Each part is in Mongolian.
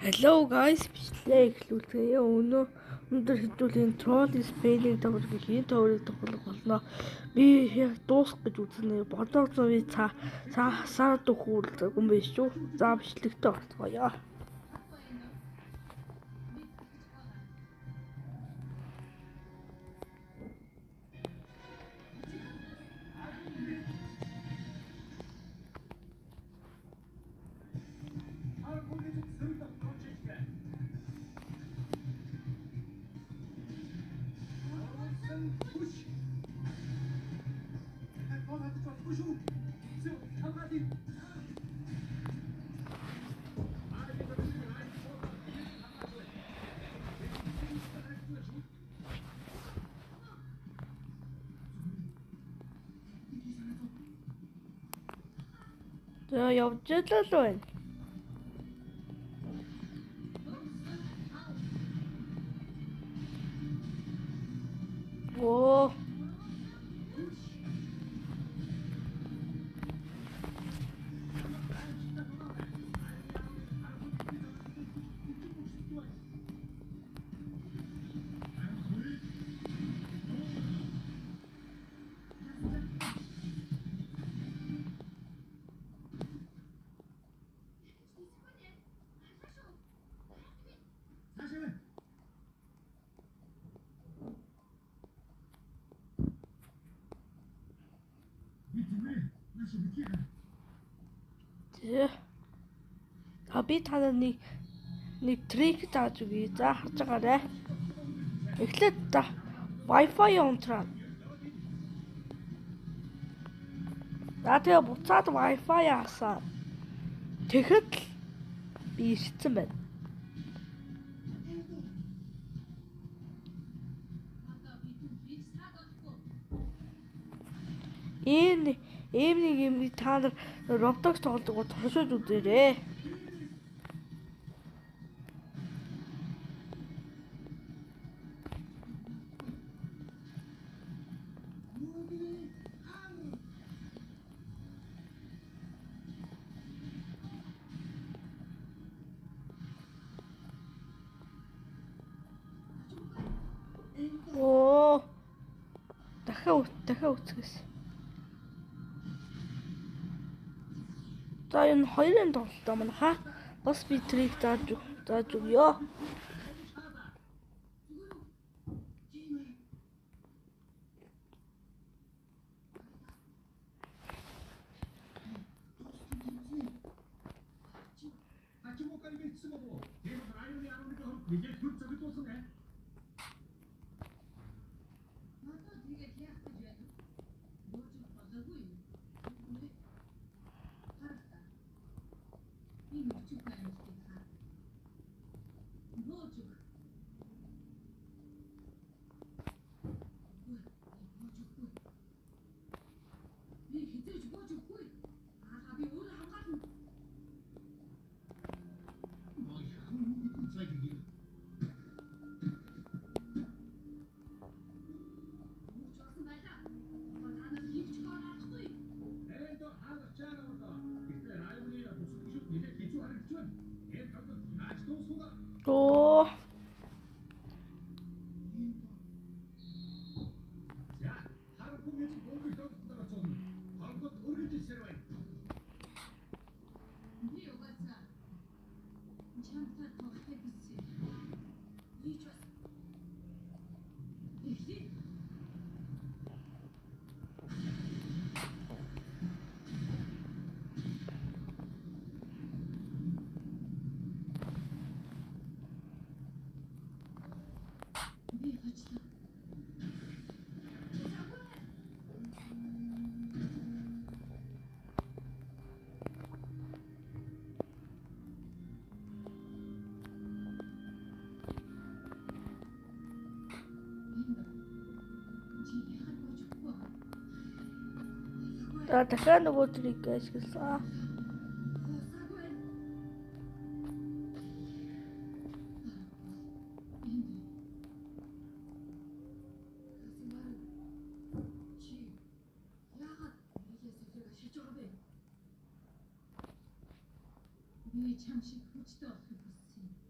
Hello guys, бичлээ эхлүүлээ. Өнөөдөр хэдүүлийн troll spelling тоглох гэхийн төврийг тоглох болно. Би яг дуусах гэж үзнэ. Бодоогцоо би сард өгүүлдэг юм биш үү? За бичлэгтээ орцгоё. За явж л байна. Оо. Би танад нэг трик зааж өгье. За харж байгаарай. Эхлээд та Wi-Fi онтраа. За тэгээ буцаад Wi-Fi яасан. Тэгэхэд л би ирсэн байна. Ийм нэг юм та нар Roblox тоглодог туршиж үзээрэй. Оо. Дахиад үцгэс. За энэ хоёрын тоглолтоо маань бас би трик зааж өгье. Оо. За дахиад нөгөө трик ашигласан. 잠시 고치도 없을 것이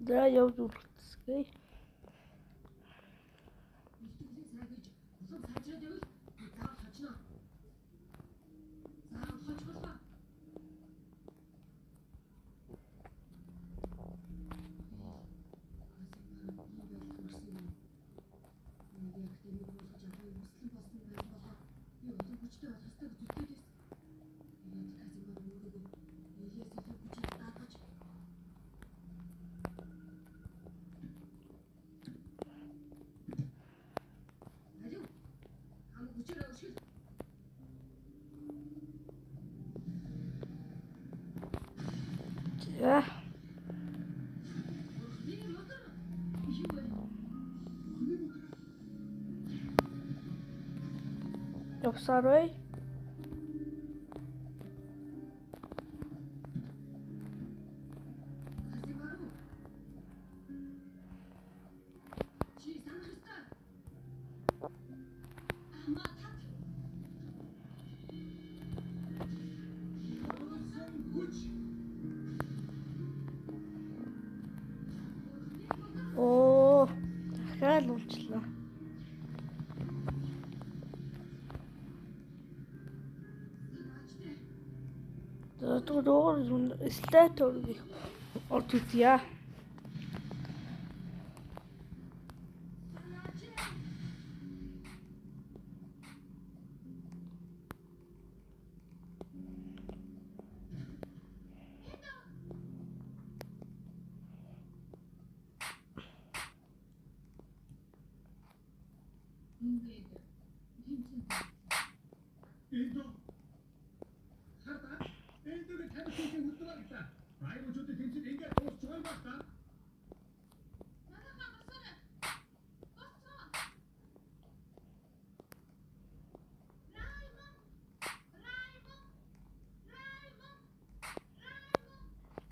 За явж үлдсэе. За. Явсаар бай. Оо, дахиад унчлаа. Door статор их орж үзье.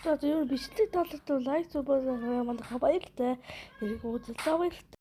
За, ер нь бичлэг талд лайк зурбаа манайха баяртай. Эрг уулзлаа баяртай.